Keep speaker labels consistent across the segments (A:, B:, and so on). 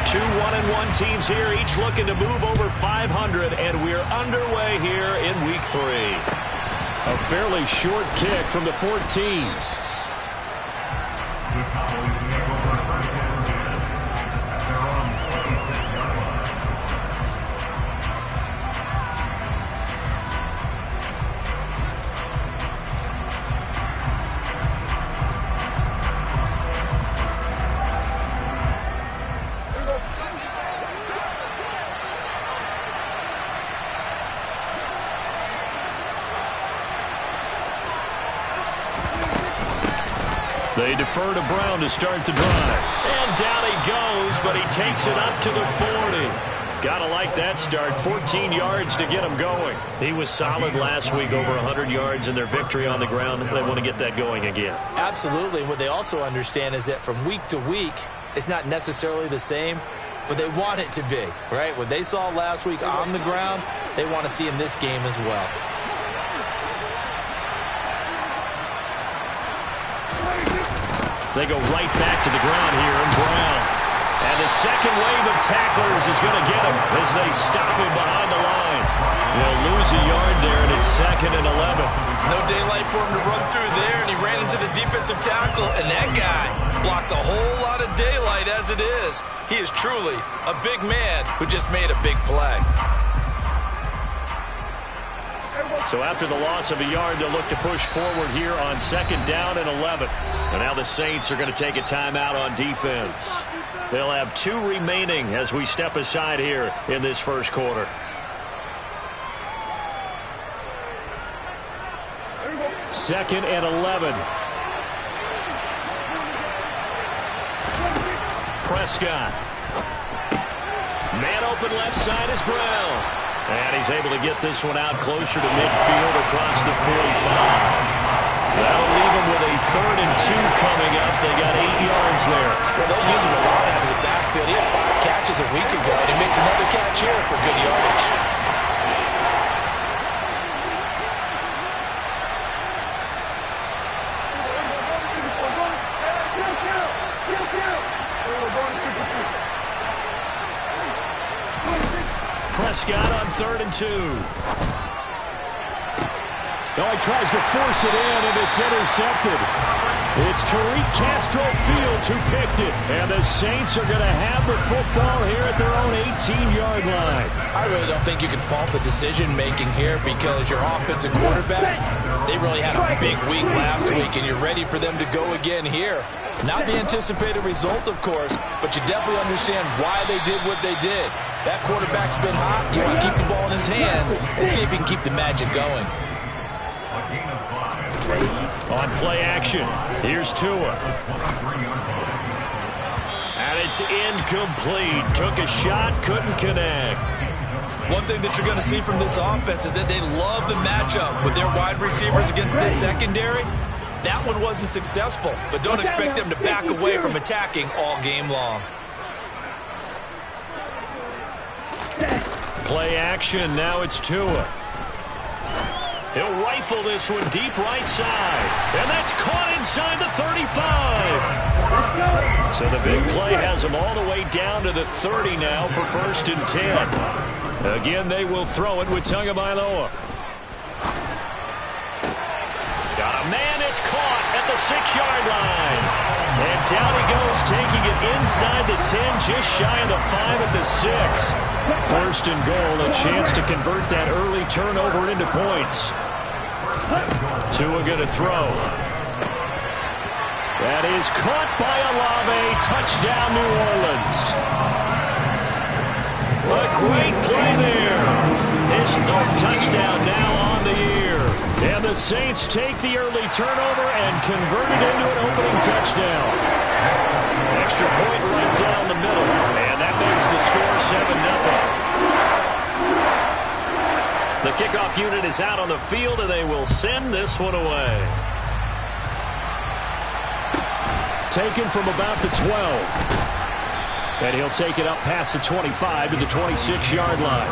A: Two 1-1 teams here, each looking to move over 500, and we're underway here in week 3. A fairly short kick from the 14. They defer to Brown to start the drive. And down he goes, but he takes it up to the 40. Gotta like that start. 14 yards to get him going. He was solid last week, over 100 yards in their victory on the ground. They want to get that going again.
B: Absolutely. What they also understand is that from week to week, it's not necessarily the same, but they want it to be, right? What they saw last week on the ground, they want to see in this game as well.
A: They go right back to the ground here, and Brown. And the second wave of tacklers is going to get him as they stop him behind the line. They'll lose a yard there, and it's 2nd and 11.
B: No daylight for him to run through there, and he ran into the defensive tackle, and that guy blocks a whole lot of daylight as it is. He is truly a big man who just made a big play.
A: So after the loss of a yard, they'll look to push forward here on 2nd down and 11. And now the Saints are going to take a timeout on defense. They'll have 2 remaining as we step aside here in this first quarter. Second and 11. Prescott. Man open left side is Brown. And he's able to get this one out closer to midfield across the 45. That'll leave him with a 3rd and 2 coming up. They got 8 yards there.
B: Well, they'll use him a lot out of the backfield. He had 5 catches a week ago, and he makes another catch here for good yardage.
A: Prescott on 3rd and 2. Oh, he tries to force it in, and it's intercepted. It's Tariq Castro-Fields who picked it. And the Saints are going to have the football here at their own 18-yard line.
B: I really don't think you can fault the decision-making here because your offensive quarterback, they really had a big week last week, and you're ready for them to go again here. Not the anticipated result, of course, but you definitely understand why they did what they did. That quarterback's been hot. You want to keep the ball in his hands and see if he can keep the magic going.
A: On play action, here's Tua. And it's incomplete. Took a shot, couldn't connect.
B: One thing that you're going to see from this offense is that they love the matchup with their wide receivers against this secondary. That one wasn't successful, but don't expect them to back away from attacking all game long.
A: Play action, now it's Tua. He'll rifle this one deep right side. And that's caught inside the 35. So the big play has him all the way down to the 30 now for 1st and 10. Again, they will throw it with Tagovailoa. Got a man, it's caught at the 6-yard line. And down he goes, taking it inside the 10, just shy of the 5 at the 6. 1st and goal, a chance to convert that early turnover into points. Tua going to throw. That is caught by Olave. Touchdown, New Orleans. A great play there. His 3rd touchdown now on the year. And the Saints take the early turnover and convert it into an opening touchdown. Extra point right down the middle. And that makes the score 7-0. The kickoff unit is out on the field, and they will send this one away. Taken from about the 12. And he'll take it up past the 25 to the 26-yard line.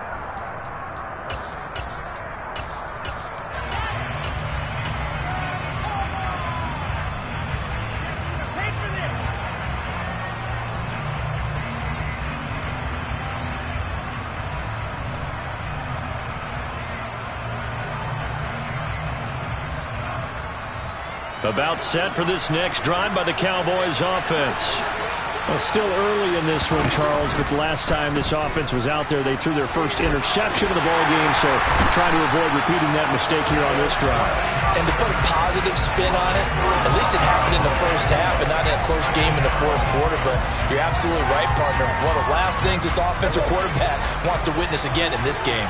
A: About set for this next drive by the Cowboys offense.
C: Well, still early in this one, Charles, but the last time this offense was out there, they threw their first interception of the ballgame, so trying to avoid repeating that mistake here on this drive.
B: And to put a positive spin on it, at least it happened in the first half and not in a close game in the fourth quarter, but you're absolutely right, partner. One of the last things this offensive quarterback wants to witness again in this game.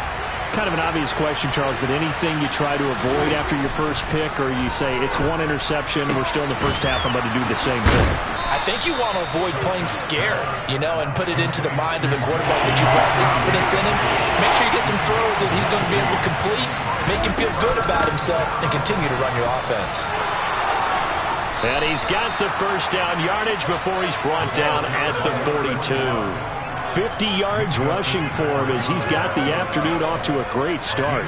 C: Kind of an obvious question, Charles, but anything you try to avoid after your first pick, or you say it's one interception, we're still in the first half, I'm about to do the same thing?
B: I think you want to avoid playing scared, and put it into the mind of the quarterback that you've lost confidence in him. Make sure you get some throws that he's going to be able to complete, make him feel good about himself, and continue to run your offense.
A: And he's got the first down yardage before he's brought down at the 42.
C: 50 yards rushing for him as he's got the afternoon off to a great start.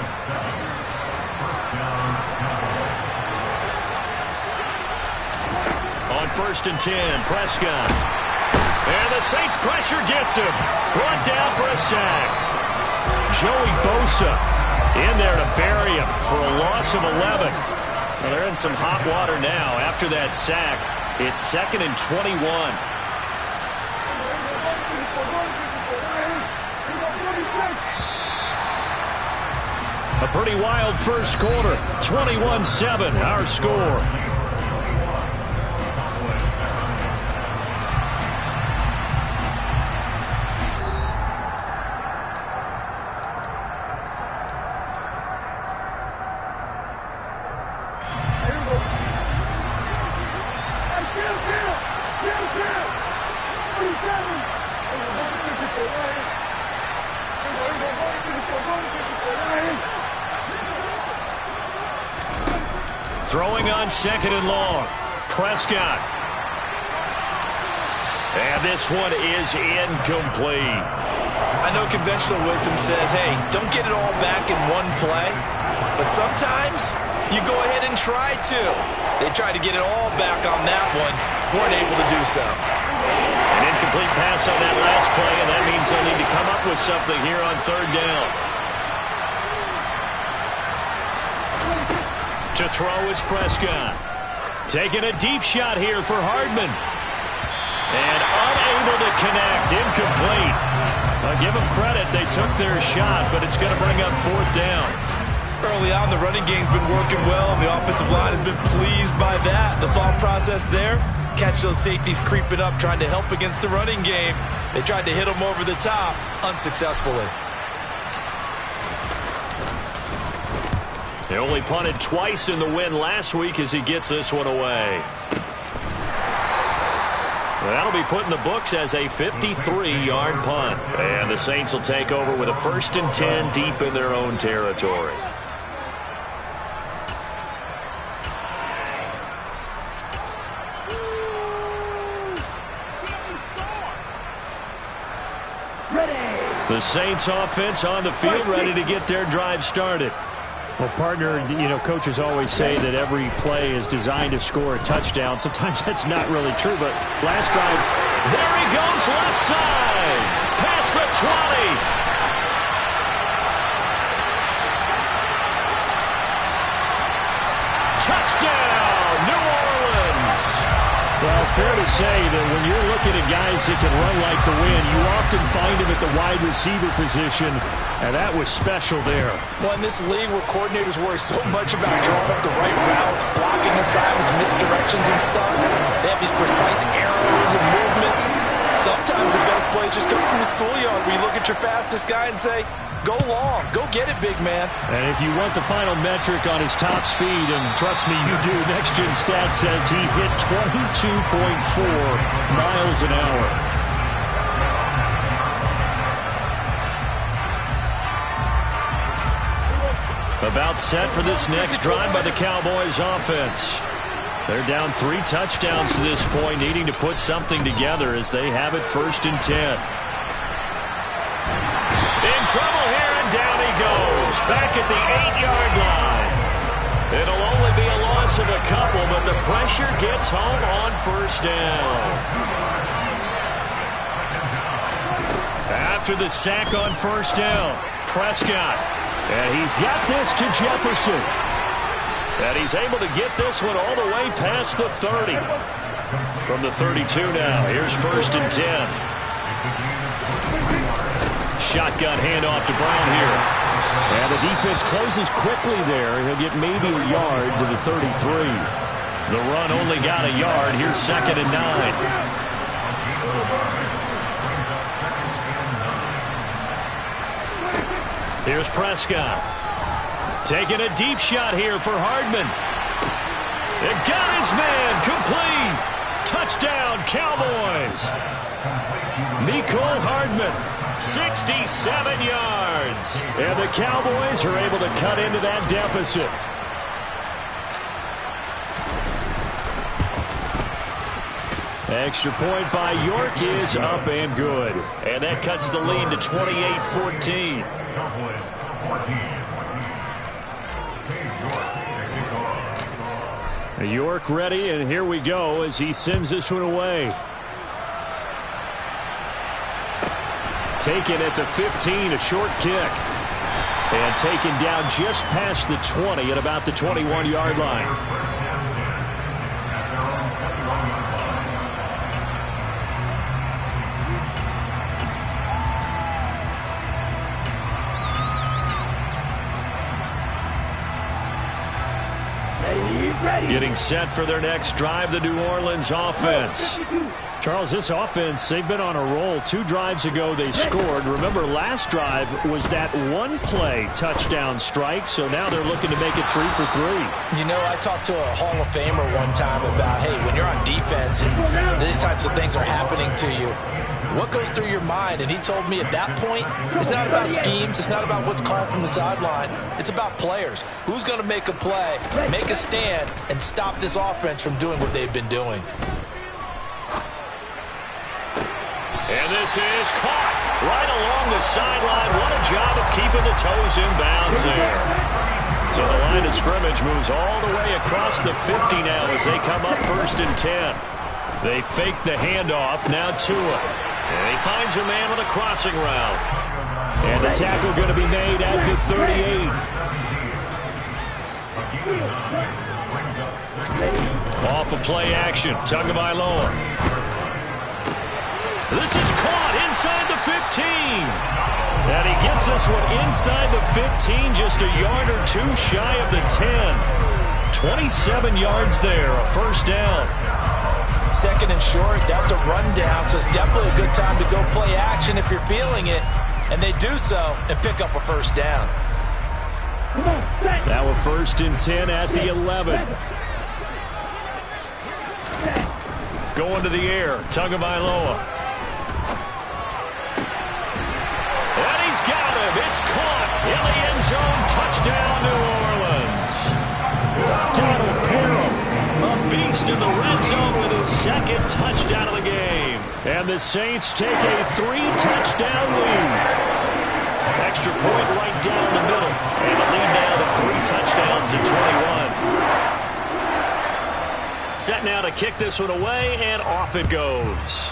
A: On 1st and 10, Prescott. And the Saints pressure gets him. Brought down for a sack. Joey Bosa in there to bury him for a loss of 11. Well, they're in some hot water now after that sack. It's 2nd and 21. A pretty wild first quarter. 21-7, our score. Throwing on 2nd and long. Prescott. And this one is incomplete.
B: I know conventional wisdom says, hey, don't get it all back in one play. But sometimes you go ahead and try to. They tried to get it all back on that one. Weren't able to do so.
A: An incomplete pass on that last play, and that means they'll need to come up with something here on 3rd down. To throw is Prescott. Taking a deep shot here for Hardman. And unable to connect. Incomplete. I'll give them credit. They took their shot, but it's going to bring up 4th down.
B: Early on, the running game's been working well, and the offensive line has been pleased by that. The thought process there, catch those safeties creeping up, trying to help against the running game. They tried to hit them over the top, unsuccessfully.
A: They only punted twice in the win last week as he gets this one away. That'll be put in the books as a 53-yard punt. And the Saints will take over with a 1st and 10 deep in their own territory. The Saints offense on the field, ready to get their drive started.
C: Well, partner, coaches always say that every play is designed to score a touchdown. Sometimes that's not really true, but last drive,
A: there he goes left side. Past the 20. Touchdown, New Orleans.
C: Well, fair to say that when you're looking at guys that can run like the wind, you often find them at the wide receiver position, and that was special there.
B: Well, in this league where coordinators worry so much about drawing up the right routes, blocking assignments, misdirections and stuff, they have these precise arrows and movements. Sometimes the best plays just come from the schoolyard where you look at your fastest guy and say, go long, go get it, big man.
C: And if you want the final metric on his top speed, and trust me, you do, Next Gen Stats says he hit 22.4 miles an hour.
A: About set for this next drive by the Cowboys offense. They're down 3 touchdowns to this point, needing to put something together as they have it 1st and 10. In trouble here, and down he goes. Back at the 8-yard line. It'll only be a loss of a couple, but the pressure gets home on 1st down. After the sack on 1st down, Prescott. And he's got this to Jefferson. And he's able to get this one all the way past the 30. From the 32 now, here's 1st and 10. Shotgun handoff to Brown here. And the defense closes quickly there. He'll get maybe a yard to the 33. The run only got a yard. Here's 2nd and 9. Here's Prescott. Taking a deep shot here for Hardman. It got his man. Complete. Touchdown, Cowboys. Mecole Hardman, 67 yards. And the Cowboys are able to cut into that deficit. Extra point by York is up and good. And that cuts the lead to 28-14. York ready, and here we go as he sends this one away. Taken at the 15, a short kick. And taken down just past the 20 at about the 21-yard line. Getting set for their next drive, the New Orleans offense. Charles, this offense, they've been on a roll. 2 drives ago they scored. Remember, last drive was that one-play touchdown strike, so now they're looking to make it 3 for 3.
B: You know, I talked to a Hall of Famer one time about, hey, when you're on defense and these types of things are happening to you, what goes through your mind? And he told me at that point, it's not about schemes. It's not about what's called from the sideline. It's about players. Who's going to make a play, make a stand, and stop this offense from doing what they've been doing.
A: And this is caught right along the sideline. What a job of keeping the toes in bounds there. So the line of scrimmage moves all the way across the 50 now as they come up 1st and 10. They fake the handoff. Now Tua. And he finds a man with a crossing route. And the tackle going to be made at the 38. Off of play action. Tagovailoa. This is caught inside the 15. And he gets this one inside the 15, just a yard or 2 shy of the 10. 27 yards there, a 1st down.
B: 2nd and short, that's a rundown, so it's definitely a good time to go play action if you're feeling it. And they do so and pick up a 1st down.
A: Now a 1st and 10 at the 11. Going to the air, Tagovailoa. And he's got him. It's caught in the end zone. Touchdown, New Orleans. Donald Parham, a beast in the red zone with his 2nd touchdown of the game. And the Saints take a 3-touchdown lead. Extra point right down the middle. And the lead now to 3 touchdowns at 21. Set now to kick this one away, and off it goes.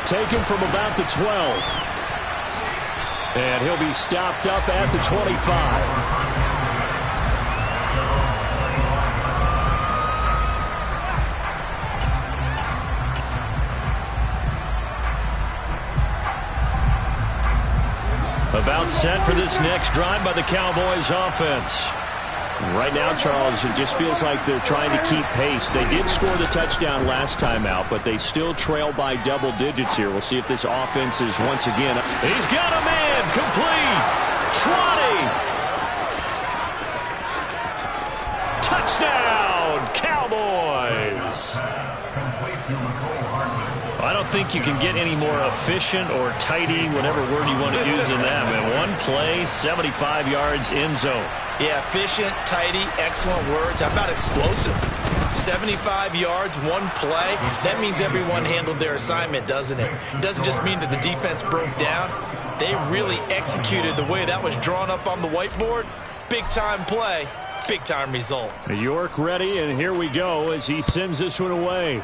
A: Taken from about the 12. And he'll be stopped up at the 25. About set for this next drive by the Cowboys offense. Right now, Charles, it just feels like they're trying to keep pace. They did score the touchdown last time out, but they still trail by double digits here. We'll see if this offense is once again. He's got a man complete. 20. Touchdown, Cowboys. I don't think you can get any more efficient or tidy, whatever word you want to use in that. Man, one play, 75 yards, end zone.
B: Yeah, efficient, tidy, excellent words. How about explosive? 75 yards, one play. That means everyone handled their assignment, doesn't it? It doesn't just mean that the defense broke down. They really executed the way that was drawn up on the whiteboard. Big-time play, big-time result.
A: York ready, and here we go as he sends this one away.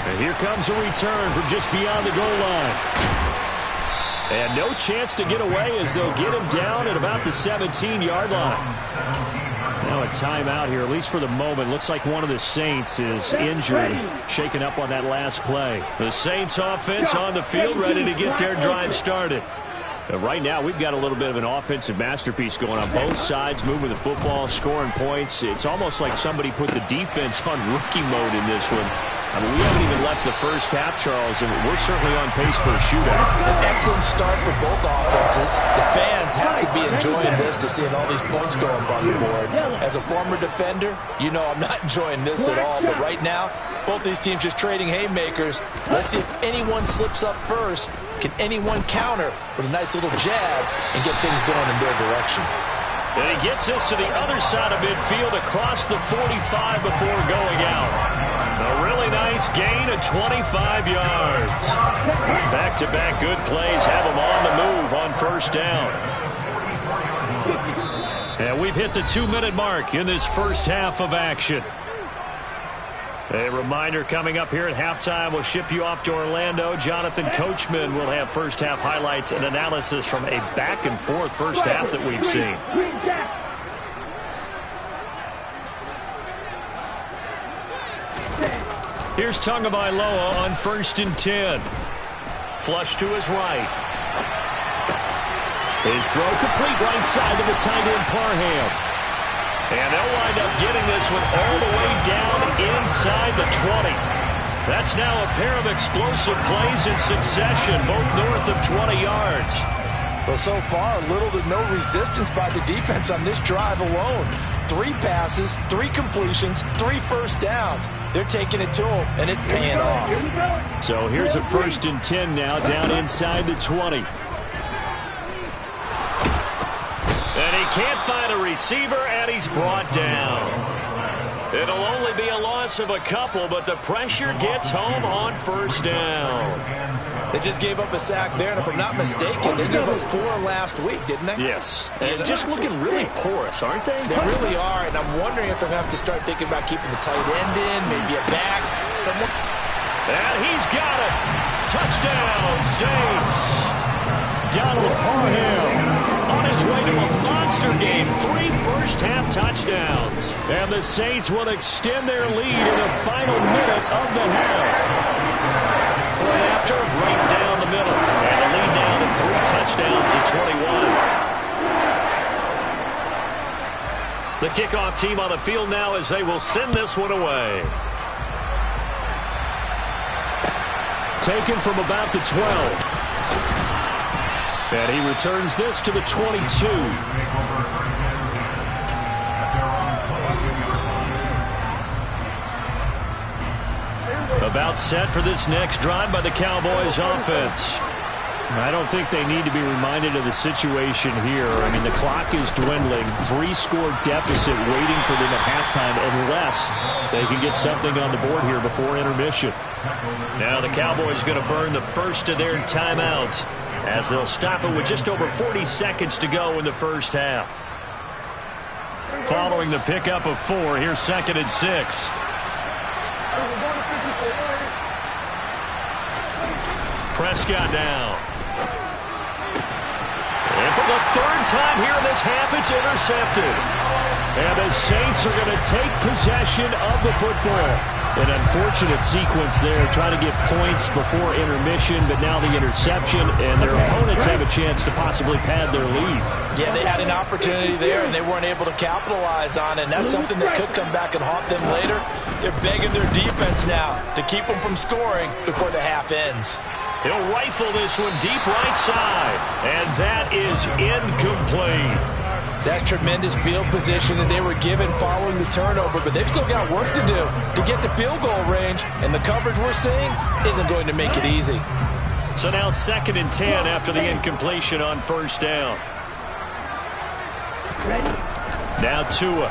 A: And here comes a return from just beyond the goal line. And no chance to get away as they'll get him down at about the 17-yard line. Now a timeout here, at least for the moment. Looks like one of the Saints is injured, shaken up on that last play. The Saints offense on the field, ready to get their drive started. Right now, we've got a little bit of an offensive masterpiece going on both sides, moving the football, scoring points. It's almost like somebody put the defense on rookie mode in this one. I mean, we haven't even left the first half, Charles, and we're certainly on pace for a shootout.
B: An excellent start for both offenses. The fans have to be enjoying this to seeing all these points go up on the board. As a former defender, you know I'm not enjoying this at all. But right now, both these teams just trading haymakers. Let's see if anyone slips up first. Can anyone counter with a nice little jab and get things going in their direction?
A: And he gets us to the other side of midfield across the 45 before going out. A really nice gain of 25 yards. Back-to-back good plays have him on the move on first down. And we've hit the 2-minute mark in this first half of action. A reminder coming up here at halftime, we'll ship you off to Orlando. Jonathan Coachman will have first half highlights and analysis from a back-and-forth first half that we've seen. Here's Tagovailoa on 1st and 10. Flush to his right. His throw complete right side to the tight end Parham. And they'll wind up getting this one all the way down inside the 20. That's now a pair of explosive plays in succession, both north of 20 yards.
B: Well, so far, little to no resistance by the defense on this drive alone. 3 passes, 3 completions, 3 first downs. They're taking it to him, and it's paying off.
A: So here's a 1st and 10 now, down inside the 20. And he can't find a receiver, and he's brought down. It'll only be a loss of a couple, but the pressure gets home on first down.
B: They just gave up a sack there, and if I'm not mistaken, they gave up 4 last week, didn't they?
A: Yes. And just looking really porous, aren't they?
B: They really are, and I'm wondering if they'll have to start thinking about keeping the tight end in, maybe a back, someone.
A: And he's got it. Touchdown, Saints. Donald Parham on his way to a monster game. 3 first-half touchdowns. And the Saints will extend their lead in the final minute of the half. Play after, right down the middle. And the lead now to 3 touchdowns at 21. The kickoff team on the field now as they will send this one away. Taken from about the 12. And he returns this to the 22. About set for this next drive by the Cowboys offense. I don't think they need to be reminded of the situation here. I mean, the clock is dwindling. 3-score deficit waiting for them at halftime unless they can get something on the board here before intermission. Now the Cowboys going to burn the first of their timeouts as they'll stop it with just over 40 seconds to go in the first half. Following the pickup of 4, here's 2nd and 6. Prescott down. And for the 3rd time here in this half, it's intercepted. And the Saints are going to take possession of the football. An unfortunate sequence there, trying to get points before intermission, but now the interception, and their opponents have a chance to possibly pad their lead.
B: Yeah, they had an opportunity there, and they weren't able to capitalize on it, and that's something that could come back and haunt them later. They're begging their defense now to keep them from scoring before the half ends.
A: He'll rifle this one deep right side, and that is incomplete.
B: That's tremendous field position that they were given following the turnover, but they've still got work to do to get to field goal range, and the coverage we're seeing isn't going to make it easy.
A: So now 2nd and 10 after the incompletion on first down. Now Tua.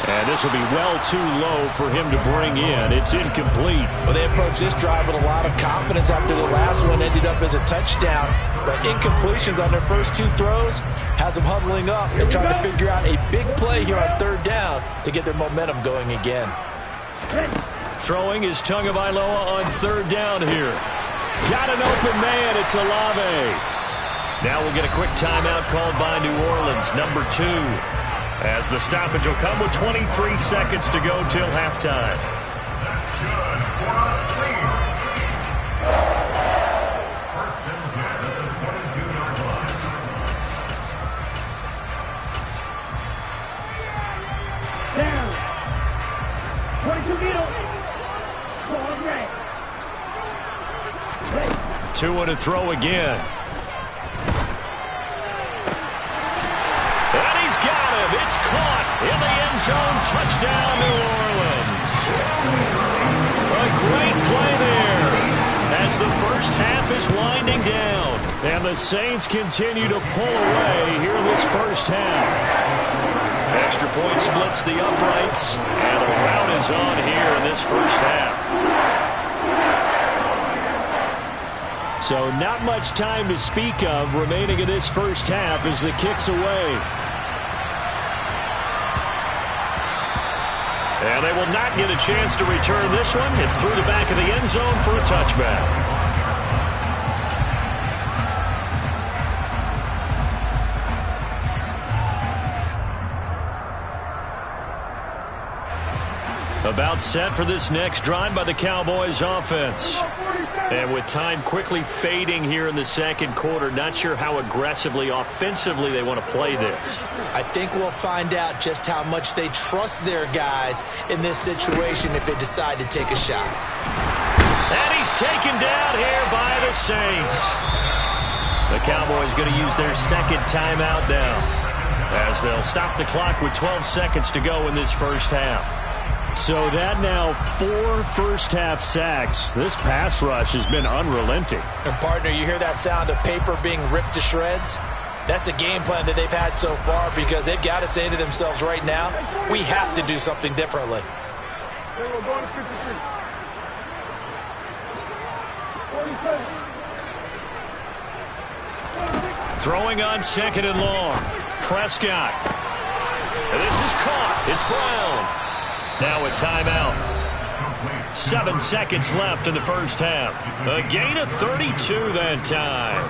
A: And this will be well too low for him to bring in. It's incomplete.
B: Well, they approached this drive with a lot of confidence after the last one ended up as a touchdown. But incompletions on their first 2 throws has them huddling up and trying to figure out a big play here on 3rd down to get their momentum going again.
A: Throwing is Tagovailoa on 3rd down here. Got an open man. It's Olave. Now we'll get a quick timeout called by New Orleans, number 2. As the stoppage will come with 23 seconds to go till halftime. Tua to throw again. And he's got him. It's caught in the end zone. Touchdown, New Orleans. A great play there as the first half is winding down. And the Saints continue to pull away here in this first half. Extra point splits the uprights, and the rout is on here in this first half. So not much time to speak of remaining in this first half as the kick's away. And they will not get a chance to return this one. It's through the back of the end zone for a touchback. About set for this next drive by the Cowboys offense. And with time quickly fading here in the second quarter, not sure how aggressively, offensively they want to play this.
B: I think we'll find out just how much they trust their guys in this situation if they decide to take a shot.
A: And he's taken down here by the Saints. The Cowboys going to use their second timeout now, as they'll stop the clock with 12 seconds to go in this first half. So that now 4 first-half sacks. This pass rush has been unrelenting.
B: And, partner, you hear that sound of paper being ripped to shreds? That's the game plan that they've had so far, because they've got to say to themselves right now, we have to do something differently.
A: Throwing on second and long. Prescott. And this is caught. It's Brown. Now a timeout. 7 seconds left in the first half. A gain of 32 that time.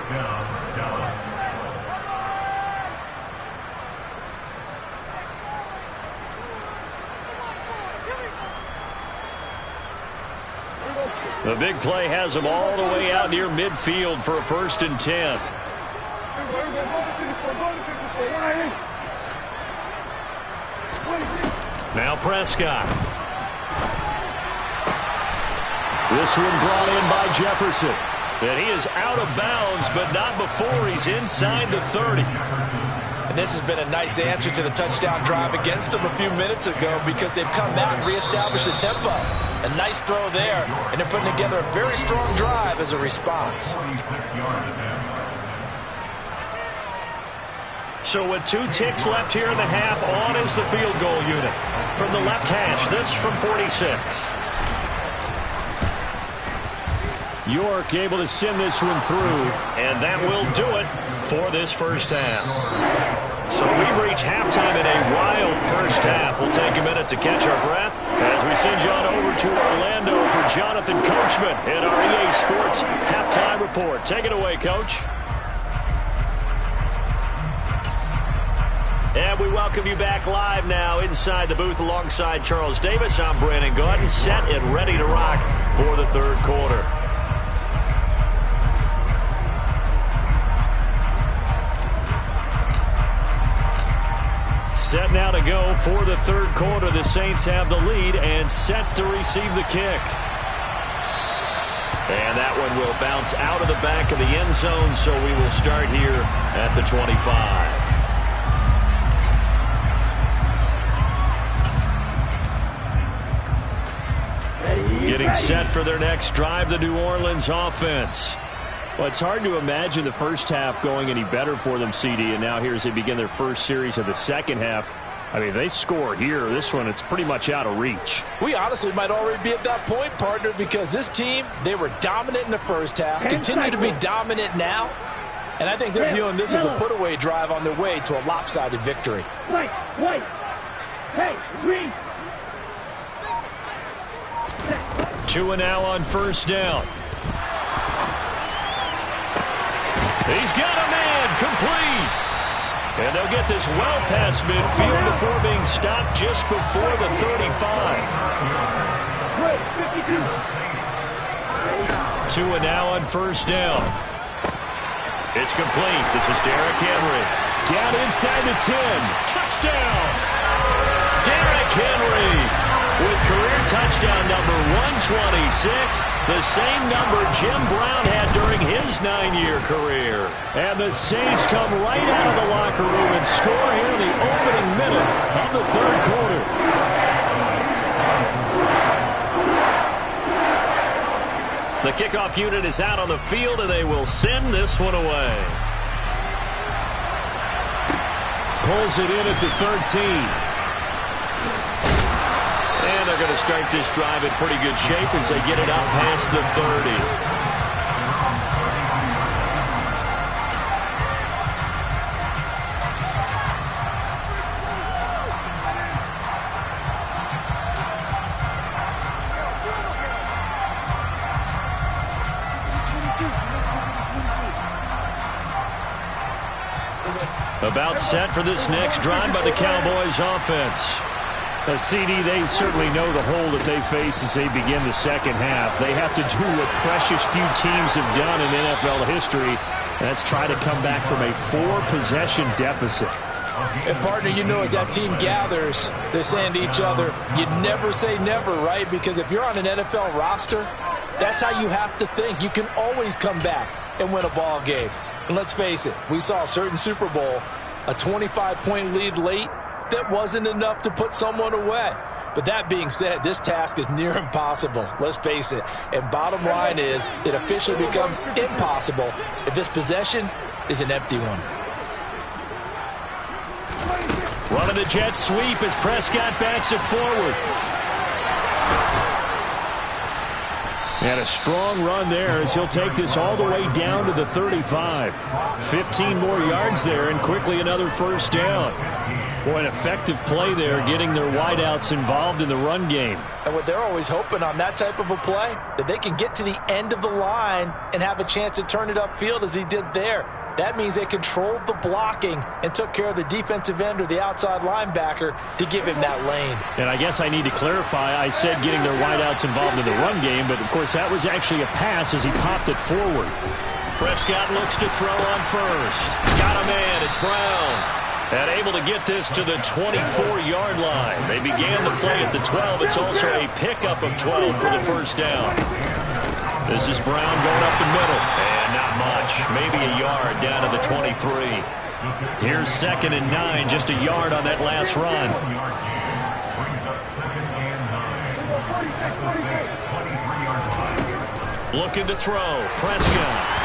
A: The big play has them all the way out near midfield for a 1st and 10. Now Prescott. This one brought in by Jefferson. And he is out of bounds, but not before he's inside the 30.
B: And this has been a nice answer to the touchdown drive against them a few minutes ago, because they've come out and reestablished the tempo. A nice throw there, and they're putting together a very strong drive as a response.
A: So with 2 ticks left here in the half, on is the field goal unit. From the left hash, this from 46. York able to send this one through, and that will do it for this first half. So we've reached halftime in a wild first half. We'll take a minute to catch our breath as we send you on over to Orlando for Jonathan Coachman in our EA Sports Halftime Report. Take it away, Coach. And we welcome you back live now inside the booth alongside Charles Davis. I'm Brandon Gaudin, set and ready to rock for the third quarter. Set now to go for the third quarter. The Saints have the lead and set to receive the kick. And that one will bounce out of the back of the end zone, so we will start here at the 25. Getting set for their next drive, the New Orleans offense. Well, it's hard to imagine the first half going any better for them, CD, and now here as they begin their first series of the second half. I mean, if they score here, this one, it's pretty much out of reach.
B: We honestly might already be at that point, partner, because this team, they were dominant in the first half, continue to be dominant now, and I think they're viewing this as a put-away drive on their way to a lopsided victory.
A: Tua now on first down. He's got a man, complete. And they'll get this well past midfield before being stopped just before the 35. 2 and now on first down. It's complete. This is Derrick Henry. Down inside the 10. Touchdown! Derrick Henry with career touchdown number 126, the same number Jim Brown had during his 9-year career. And the Saints come right out of the locker room and score here in the opening minute of the third quarter. The kickoff unit is out on the field, and they will send this one away. Pulls it in at the 13. And they're going to start this drive in pretty good shape as they get it out past the 30. About set for this next drive by the Cowboys offense. CD, they certainly know the hole that they face as they begin the second half. They have to do what precious few teams have done in NFL history. That's try to come back from a 4-possession deficit.
B: And, partner, you know as that team gathers, they're saying to each other, you never say never, right? Because if you're on an NFL roster, that's how you have to think. You can always come back and win a ball game. And let's face it, we saw a certain Super Bowl, a 25-point lead late, that wasn't enough to put someone away. But that being said, this task is near impossible. Let's face it. And bottom line is, it officially becomes impossible if this possession is an empty one.
A: Running the jet sweep as Prescott backs it forward. And a strong run there as he'll take this all the way down to the 35. 15 more yards there and quickly another first down. Boy, an effective play there, getting their wideouts involved in the run game.
B: And what they're always hoping on that type of a play, that they can get to the end of the line and have a chance to turn it upfield as he did there. That means they controlled the blocking and took care of the defensive end or the outside linebacker to give him that lane.
C: And I guess I need to clarify, I said getting their wideouts involved in the run game, but of course that was actually a pass as he popped it forward.
A: Prescott looks to throw on first. Got a man, it's Brown. And able to get this to the 24-yard line. They began the play at the 12. It's also a pickup of 12 for the first down. This is Brown going up the middle. And not much. Maybe a yard down to the 23. Here's 2nd and 9. Just a yard on that last run. Looking to throw. Prescott.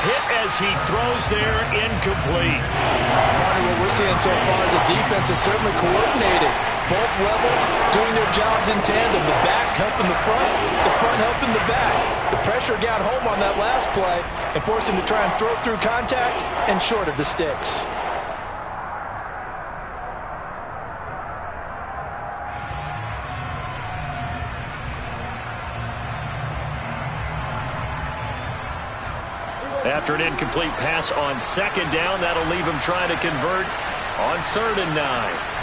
A: Hit as he throws there, incomplete.
B: What we're seeing so far is a defense is certainly coordinated. Both levels doing their jobs in tandem. The back helping the front helping the back. The pressure got home on that last play and forced him to try and throw through contact and short of the sticks.
A: After an incomplete pass on 2nd down, that'll leave him trying to convert on 3rd and 9.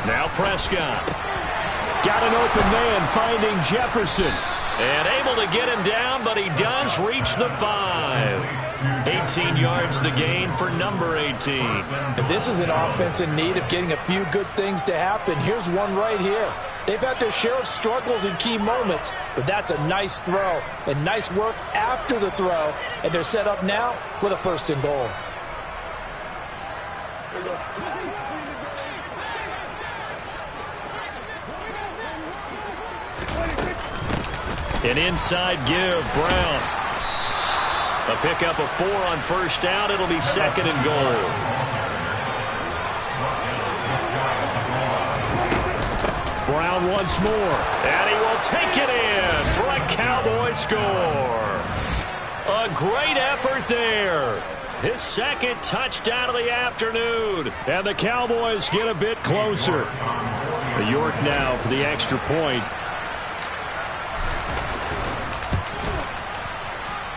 A: Now Prescott. Got an open man finding Jefferson. And able to get him down, but he does reach the 5. 18 yards the gain for number 18.
B: And this is an offense in need of getting a few good things to happen. Here's one right here. They've had their share of struggles in key moments, but that's a nice throw and nice work after the throw, and they're set up now with a 1st and goal.
A: An inside give, Brown. A pickup of 4 on first down. It'll be 2nd and goal. Brown once more, and he will take it in for a Cowboy score. A great effort there. His 2nd touchdown of the afternoon, and the Cowboys get a bit closer. York now for the extra point.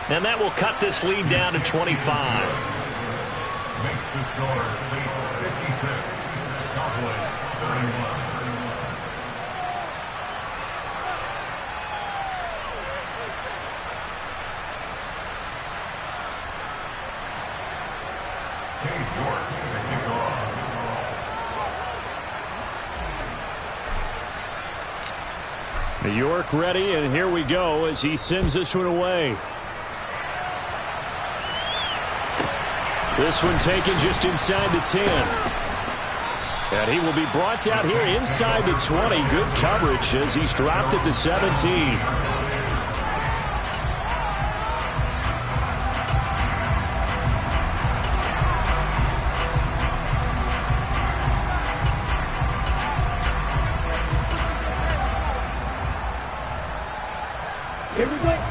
A: And that will cut this lead down to 25.
D: Makes the score Saints 56, Cowboys 31.
A: New York ready, and here we go as he sends this one away. This one taken just inside the 10. And he will be brought down here inside the 20. Good coverage as he's dropped at the 17.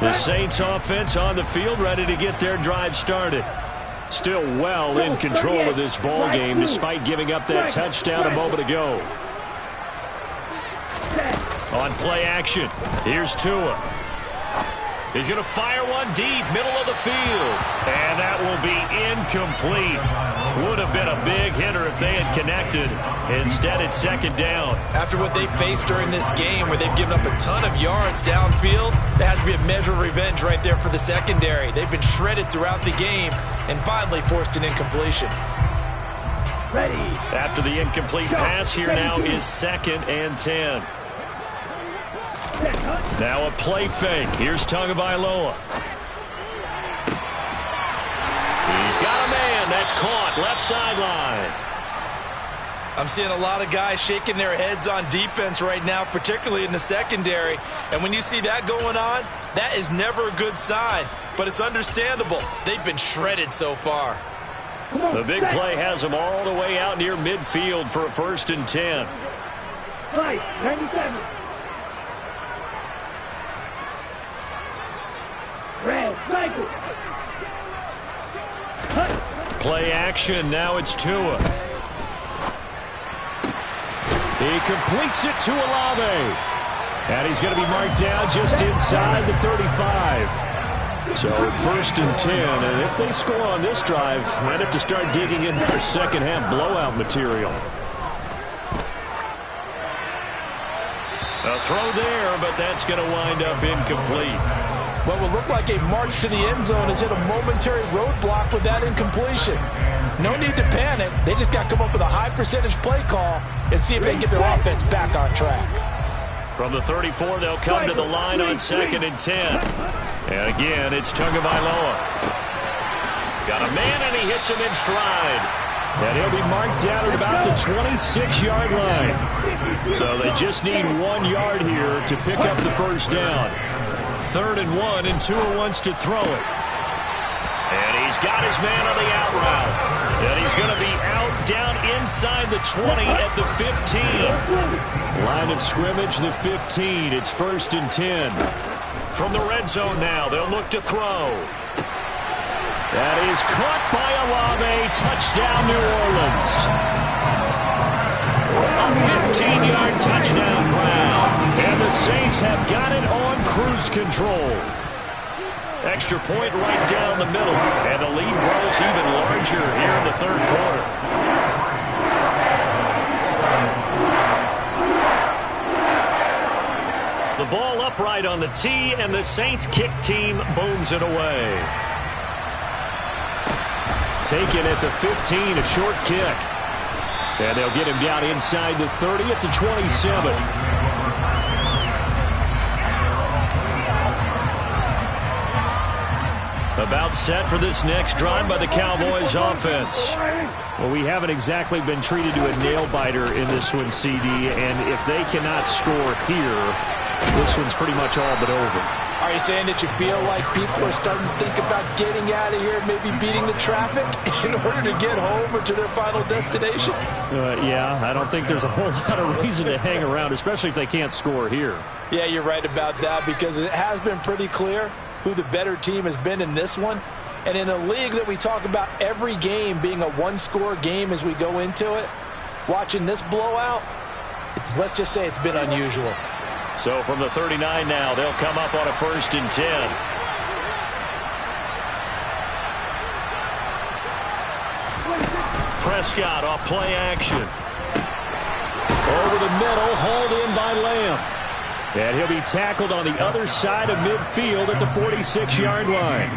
A: The Saints offense on the field, ready to get their drive started. Still well in control of this ball game despite giving up that touchdown a moment ago. On play action, here's Tua. He's going to fire one deep, middle of the field. And that will be incomplete. Would have been a big hitter if they had connected. Instead, it's second down.
B: After what they faced during this game where they've given up a ton of yards downfield, there has to be a measure of revenge right there for the secondary. They've been shredded throughout the game and finally forced an incompletion.
A: Ready. After the incomplete pass, here now is 2nd and 10. Now a play fake. Here's Tagovailoa. He's got a man. That's caught. Left sideline.
B: I'm seeing a lot of guys shaking their heads on defense right now, particularly in the secondary. And when you see that going on, that is never a good sign. But it's understandable. They've been shredded so far.
A: The big play has them all the way out near midfield for a 1st and 10.
E: 97.
A: Play action. Now it's Tua. He completes it to Olave. And he's going to be marked down just inside the 35. So 1st and 10. And if they score on this drive, might have to start digging in for second half blowout material. A throw there, but that's going to wind up incomplete.
B: What will look like a march to the end zone has hit a momentary roadblock with that incompletion. No need to panic. They just got to come up with a high percentage play call and see if they can get their offense back on track.
A: From the 34, they'll come to the line on 2nd and 10. And again, it's Tagovailoa. Got a man, and he hits him in stride. And he'll be marked down at about the 26-yard line. So they just need 1 yard here to pick up the 1st down. 3rd and 1, and Tua wants to throw it. And he's got his man on the out route. And he's going to be out down inside the 20 at the 15. Line of scrimmage, the 15. It's 1st and 10. From the red zone now, they'll look to throw. That is caught by Olave. Touchdown, New Orleans. A 15-yard touchdown grab. And the Saints have got it on cruise control. Extra point right down the middle. And the lead grows even larger here in the 3rd quarter. The ball upright on the tee, and the Saints kick team booms it away. Taken at the 15, a short kick. And they'll get him down inside the 30 at the 27. About set for this next drive by the Cowboys offense. Well, we haven't exactly been treated to a nail-biter in this one, CD, and if they cannot score here, this one's pretty much all but over.
B: Are you saying that you feel like people are starting to think about getting out of here, maybe beating the traffic in order to get home or to their final destination?
A: Yeah, I don't think there's a whole lot of reason to hang around, especially if they can't score here.
B: Yeah, you're right about that, because it has been pretty clear who the better team has been in this one. And in a league that we talk about every game being a one-score game as we go into it, watching this blowout, let's just say it's been unusual. So from the 39 now, they'll come up on a 1st and 10.
A: Prescott off play action. Over the middle, hauled in by Lamb. And he'll be tackled on the other side of midfield at the 46-yard line.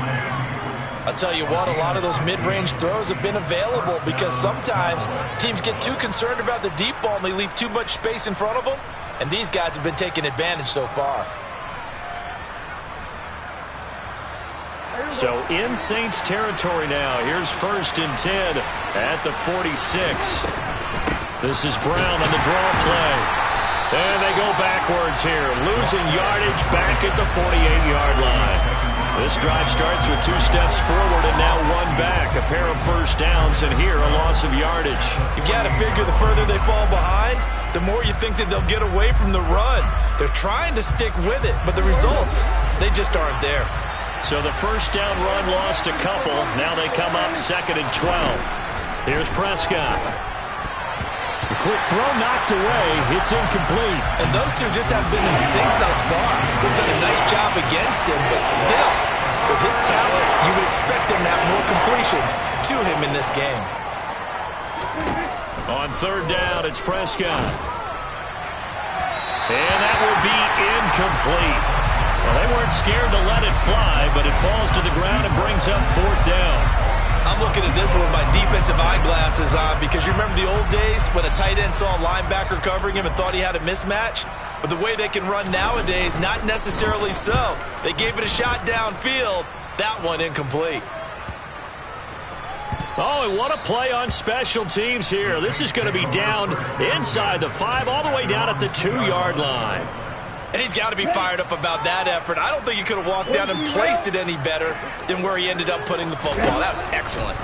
B: I'll tell you what, a lot of those mid-range throws have been available because sometimes teams get too concerned about the deep ball and they leave too much space in front of them. And these guys have been taking advantage so far.
A: So in Saints territory now. Here's 1st and 10 at the 46. This is Brown on the draw play. And they go backwards here, losing yardage back at the 48-yard line. This drive starts with 2 steps forward and now 1 back. A pair of first downs, and here a loss of yardage.
B: You've got to figure the further they fall behind, the more you think that they'll get away from the run. They're trying to stick with it, but the results, they just aren't there.
A: So the first down run lost a couple. Now they come up 2nd and 12. Here's Prescott. The quick throw knocked away. It's incomplete.
B: And those two just haven't been in sync thus far. They've done a nice job against him, but still, with his talent, you would expect them to have more completions to him in this game.
A: On 3rd down, it's Prescott. And that will be incomplete. Well, they weren't scared to let it fly, but it falls to the ground and brings up 4th down.
B: I'm looking at this one with my defensive eyeglasses on because you remember the old days when a tight end saw a linebacker covering him and thought he had a mismatch? But the way they can run nowadays, not necessarily so. They gave it a shot downfield. That one incomplete.
A: Oh, and what a play on special teams here. This is going to be down inside the 5, all the way down at the 2-yard line.
B: And he's got to be fired up about that effort. I don't think he could have walked down and placed it any better than where he ended up putting the football. That was excellent.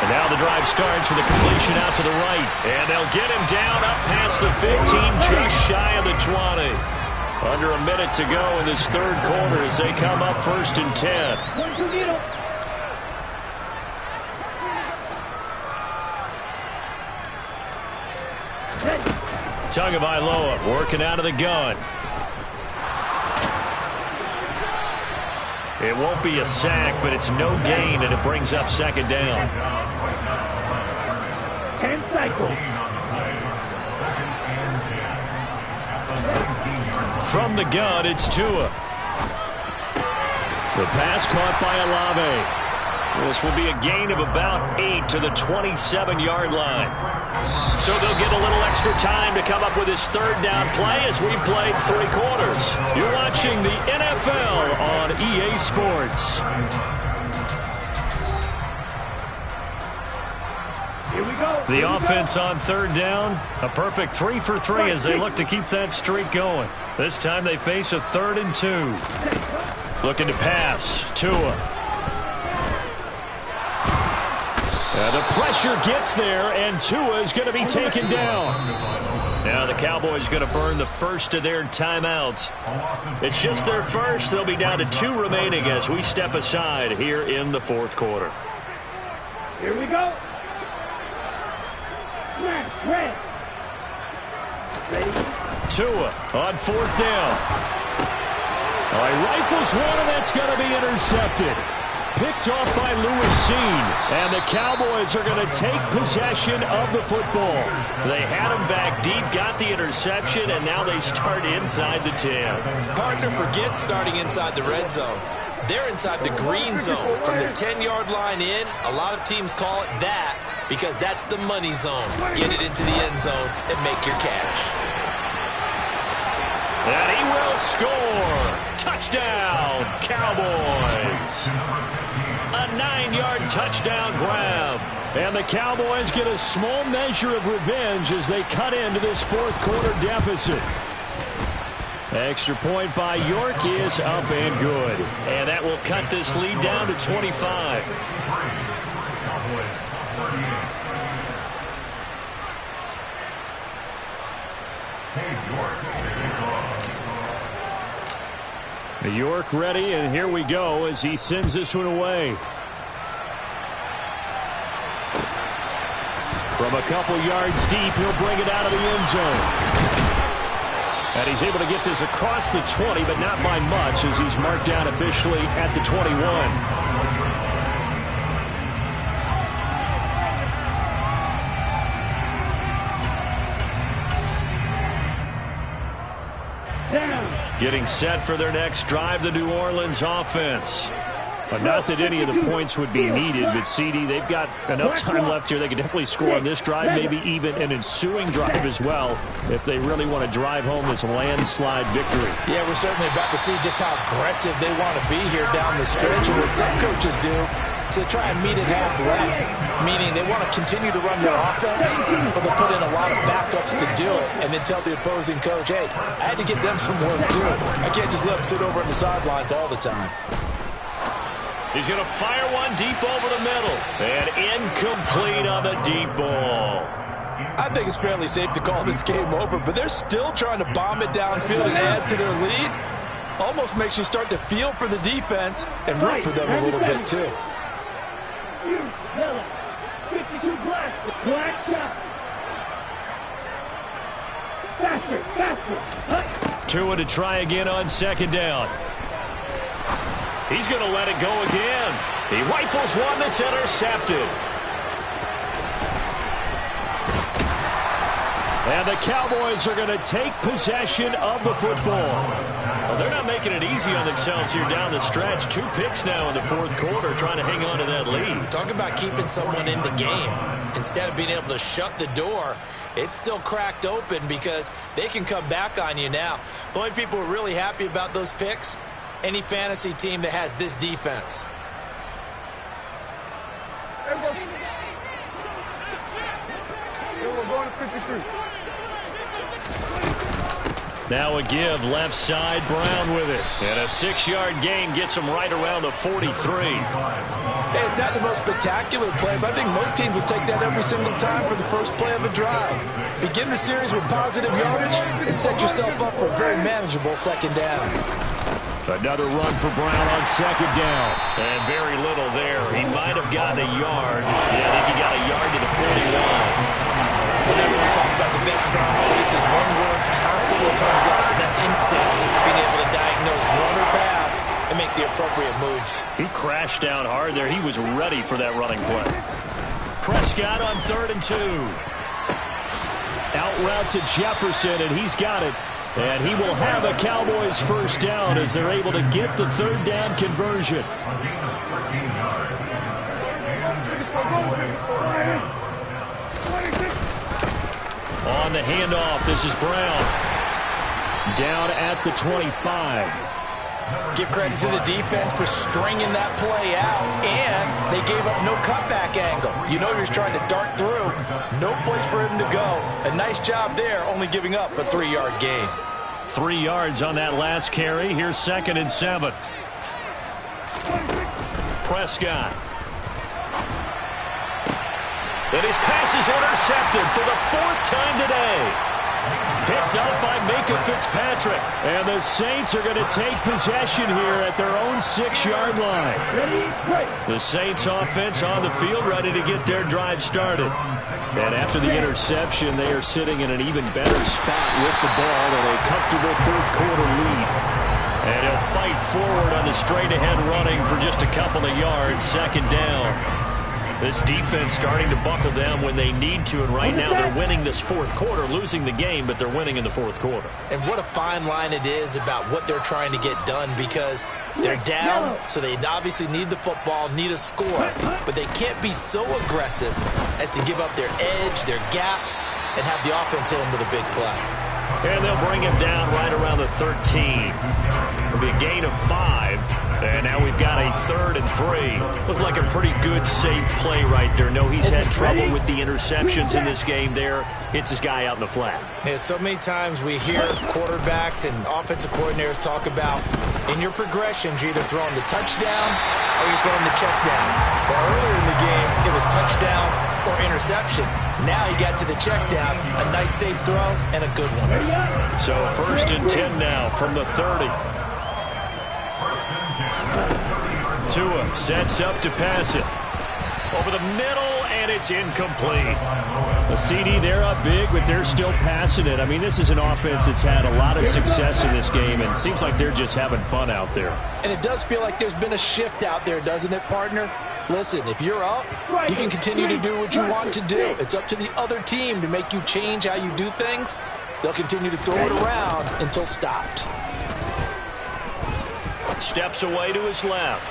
A: And now the drive starts with a completion out to the right. And they'll get him down up past the 15, just shy of the 20. Under a minute to go in this 3rd quarter as they come up 1st and 10. Tagovailoa working out of the gun. It won't be a sack, but it's no gain, and it brings up 2nd down.
D: And cycle.
A: From the gun, it's Tua. The pass caught by Olave. This will be a gain of about 8 to the 27-yard line. So they'll get a little extra time to come up with his 3rd down play as we played 3 quarters. You're watching the NFL on EA Sports.
D: Here we go.
A: The offense on 3rd down, a perfect 3 for 3 as they look to keep that streak going. This time they face a 3rd and 2. Looking to pass, Tua. The pressure gets there, and Tua is going to be taken down. Now the Cowboys going to burn the first of their timeouts. It's just their first. They'll be down to 2 remaining as we step aside here in the 4th quarter.
D: Here we go. Ready.
A: Tua on 4th down. He rifles one, and that's going to be intercepted. Picked off by Lewis Cine, and the Cowboys are going to take possession of the football. They had him back deep, got the interception, and now they start inside the 10.
B: Partner forgets starting inside the red zone. They're inside the green zone. From the 10-yard line in, a lot of teams call it that because that's the money zone. Get it into the end zone and make your cash.
A: And he will score. Touchdown, Cowboys. A 9-yard touchdown grab. And the Cowboys get a small measure of revenge as they cut into this 4th quarter deficit. Extra point by York is up and good. And that will cut this lead down to 25. York ready, and here we go as he sends this one away. From a couple yards deep, he'll bring it out of the end zone. And he's able to get this across the 20, but not by much as he's marked down officially at the 21. Getting set for their next drive, the New Orleans offense. But not that any of the points would be needed, but CD, they've got enough time left here. They can definitely score on this drive, maybe even an ensuing drive as well, if they really want to drive home this landslide victory.
B: Yeah, we're certainly about to see just how aggressive they want to be here down the stretch. And what some coaches do to try and meet it halfway, meaning they want to continue to run their offense, but they'll put in a lot of backups to do it, and then tell the opposing coach, hey, I had to get them some work too. I can't just let them sit over on the sidelines all the time.
A: He's going to fire one deep over the middle. And incomplete on the deep ball.
B: I think it's fairly safe to call this game over, but they're still trying to bomb it downfield and add to their lead. Almost makes you start to feel for the defense and root for them a little bit too.
A: Tua to try again on second down. He's going to let it go again. He rifles one that's intercepted. And the Cowboys are going to take possession of the football. Well, they're not making it easy on themselves here down the stretch. 2 picks now in the fourth quarter, trying to hang on to that lead.
B: Talk about keeping someone in the game. Instead of being able to shut the door, it's still cracked open because they can come back on you now. The only people who are really happy about those picks, any fantasy team that has this defense.
A: Now a give, left side, Brown with it. And a 6-yard gain gets him right around the 43.
B: Hey, it's not the most spectacular play, but I think most teams will take that every single time for the first play of a drive. Begin the series with positive yardage and set yourself up for a very manageable second down.
A: Another run for Brown on second down. And very little there. He might have gotten a yard. Yeah, I think he got a yard to the 41.
B: Whenever we talk about the best strong safeties, one word constantly comes up, and that's instincts. Being able to diagnose run or pass and make the appropriate moves.
A: He crashed down hard there. He was ready for that running play. Prescott on 3rd and 2. Out route to Jefferson, and he's got it. And he will have a Cowboys first down as they're able to get the 3rd down conversion. On the handoff, this is Brown. Down at the 25.
B: Give credit to the defense for stringing that play out, and they gave up no cutback angle. You know you're just trying to dart through. No place for him to go. A nice job there, only giving up a 3-yard gain.
A: 3 yards on that last carry. Here's 2nd and 7. Prescott. And his pass is intercepted for the 4th time today. Picked up by Minkah Fitzpatrick. And the Saints are going to take possession here at their own 6-yard line. The Saints offense on the field ready to get their drive started. And after the interception, they are sitting in an even better spot with the ball and a comfortable 4th quarter lead. And he'll fight forward on the straight-ahead running for just a couple of yards. 2nd down. This defense starting to buckle down when they need to, and right now they're winning this 4th quarter, losing the game, but they're winning in the 4th quarter.
B: And what a fine line it is about what they're trying to get done, because they're down, so they obviously need the football, need a score, but they can't be so aggressive as to give up their edge, their gaps, and have the offense hit them with a big play.
A: And they'll bring him down right around the 13. It'll be a gain of 5. And now we've got a 3rd and 3. Looked like a pretty good, safe play right there. No, he's had trouble with the interceptions in this game there. Hits his guy out in the flat.
B: Yeah, so many times we hear quarterbacks and offensive coordinators talk about in your progressions, you're either throwing the touchdown or you're throwing the check down. Well, earlier in the game, it was touchdown or interception. Now he got to the check down, a nice safe throw, and a good one.
A: So 1st and 10 now from the 30. Tua sets up to pass it. Over the middle, and it's incomplete. The CD, they're up big, but they're still passing it. I mean, this is an offense that's had a lot of success in this game, and it seems like they're just having fun out there.
B: And it does feel like there's been a shift out there, doesn't it, partner? Listen, if you're up, you can continue to do what you want to do. It's up to the other team to make you change how you do things. They'll continue to throw it around until stopped.
A: Steps away to his left.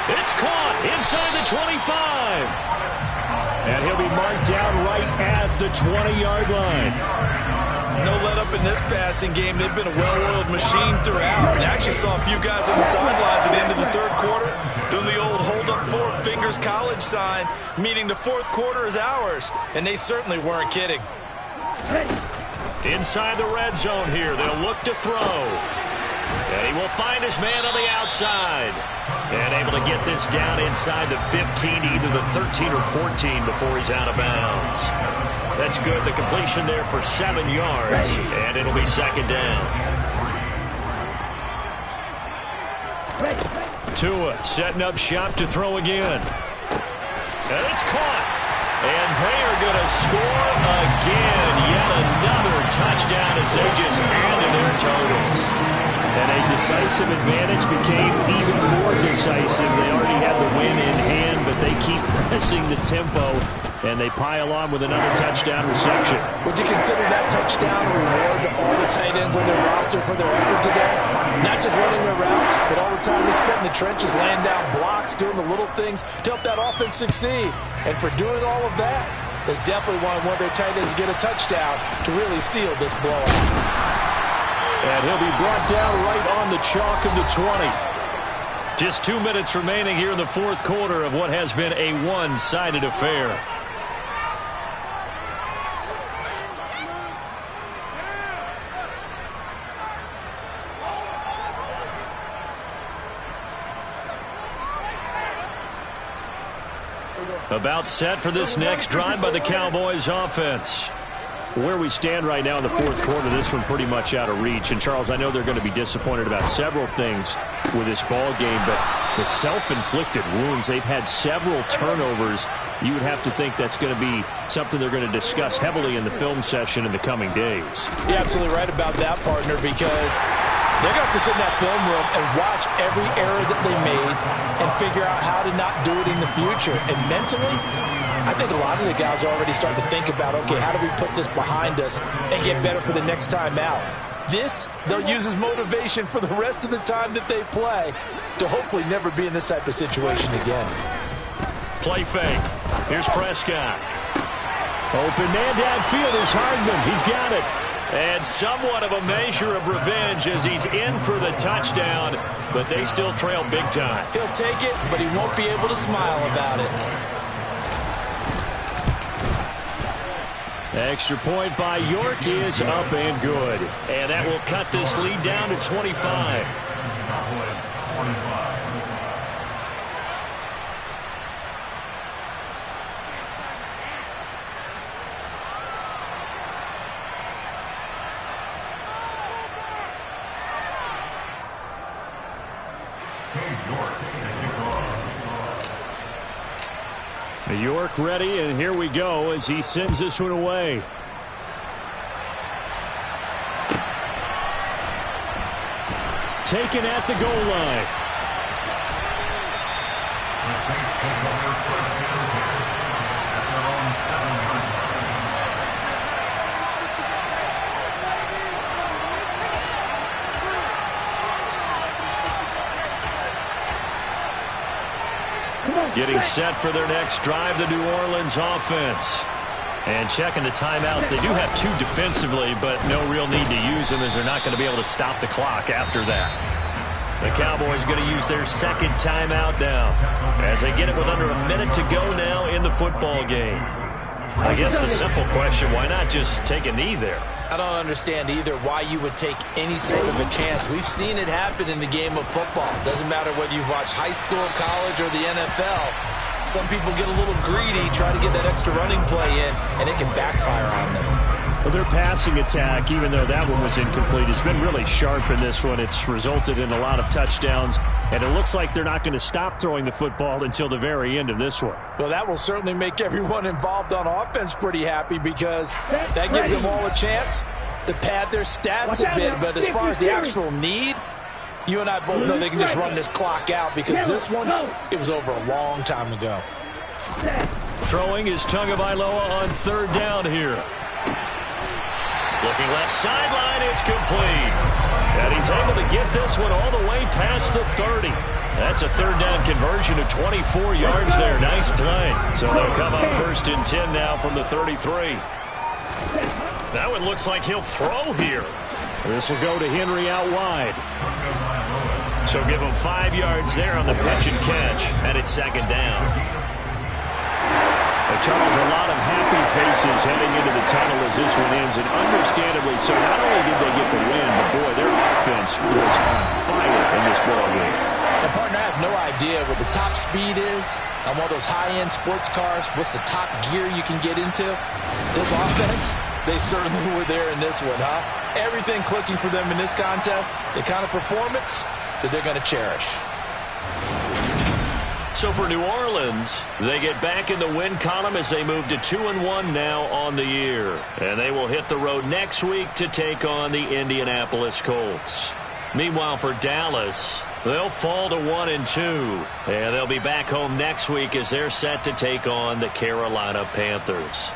A: It's caught inside the 25. And he'll be marked down right at the 20-yard line.
B: No let up in this passing game. They've been a well-oiled machine throughout. And actually saw a few guys on the sidelines at the end of the third quarter doing the old hold up 4 fingers college sign, meaning the fourth quarter is ours. And they certainly weren't kidding.
A: Inside the red zone here, they'll look to throw. And he will find his man on the outside. And able to get this down inside the 15, either the 13 or 14 before he's out of bounds. That's good. The completion there for 7 yards. And it'll be second down. Tua setting up shop to throw again. And it's caught. And they are going to score again. Yet another touchdown as they just added their totals. And a decisive advantage became even more decisive. They already had the win in hand, but they keep pressing the tempo, and they pile on with another touchdown reception.
B: Would you consider that touchdown a reward to all the tight ends on their roster for their effort today? Not just running their routes, but all the time they spent in the trenches, laying down blocks, doing the little things to help that offense succeed. And for doing all of that, they definitely wanted one of their tight ends to get a touchdown to really seal this blowout.
A: And he'll be brought down right on the chalk of the 20. Just 2 minutes remaining here in the fourth quarter of what has been a one-sided affair. About set for this next drive by the Cowboys offense. Where we stand right now in the fourth quarter, this one pretty much out of reach. And, Charles, I know they're going to be disappointed about several things with this ball game, but the self-inflicted wounds, they've had several turnovers. You would have to think that's going to be something they're going to discuss heavily in the film session in the coming days.
B: You're absolutely right about that, partner, because they're going to have to sit in that film room and watch every error that they made and figure out how to not do it in the future. And mentally, I think a lot of the guys are already starting to think about, okay, how do we put this behind us and get better for the next time out? This, they'll use as motivation for the rest of the time that they play to hopefully never be in this type of situation again.
A: Play fake. Here's Prescott. Open man downfield is Hardman. He's got it. And somewhat of a measure of revenge as he's in for the touchdown, but they still trail big time.
B: He'll take it, but he won't be able to smile about it.
A: Extra point by York is up and good. And that will cut this lead down to 25. York ready, and here we go as he sends this one away. Taken at the goal line. Getting set for their next drive, the New Orleans offense. And checking the timeouts. They do have 2 defensively, but no real need to use them as they're not going to be able to stop the clock after that. The Cowboys going to use their second timeout now as they get it with under a minute to go now in the football game. I guess the simple question, why not just take a knee there?
B: I don't understand either why you would take any sort of a chance. We've seen it happen in the game of football. Doesn't matter whether you watch high school, college, or the NFL. Some people get a little greedy, try to get that extra running play in, and it can backfire on them.
A: Well, their passing attack, even though that one was incomplete, has been really sharp in this one. It's resulted in a lot of touchdowns, and it looks like they're not going to stop throwing the football until the very end of this one.
B: Well, that will certainly make everyone involved on offense pretty happy because that gives them all a chance to pad their stats a bit. But as far as the actual need, you and I both know they can just run this clock out because this one, it was over a long time ago.
A: Throwing is Tagovailoa on third down here. Looking left sideline, it's complete. And he's able to get this one all the way past the 30. That's a third down conversion of 24 yards there. Nice play. So they'll come up 1st and 10 now from the 33. That one looks like he'll throw here. This will go to Henry out wide. So give him 5 yards there on the pitch and catch, and it's 2nd down. Charles, a lot of happy faces heading into the tunnel as this one ends, and understandably so. Not only did they get the win, but boy, their offense was on fire in this ball game.
B: And partner, I have no idea what the top speed is on one of those high-end sports cars. What's the top gear you can get into? This offense, they certainly were there in this one, huh? Everything clicking for them in this contest, the kind of performance that they're going to cherish.
A: So for New Orleans, they get back in the win column as they move to 2-1 now on the year. And they will hit the road next week to take on the Indianapolis Colts. Meanwhile, for Dallas, they'll fall to 1-2. And they'll be back home next week as they're set to take on the Carolina Panthers.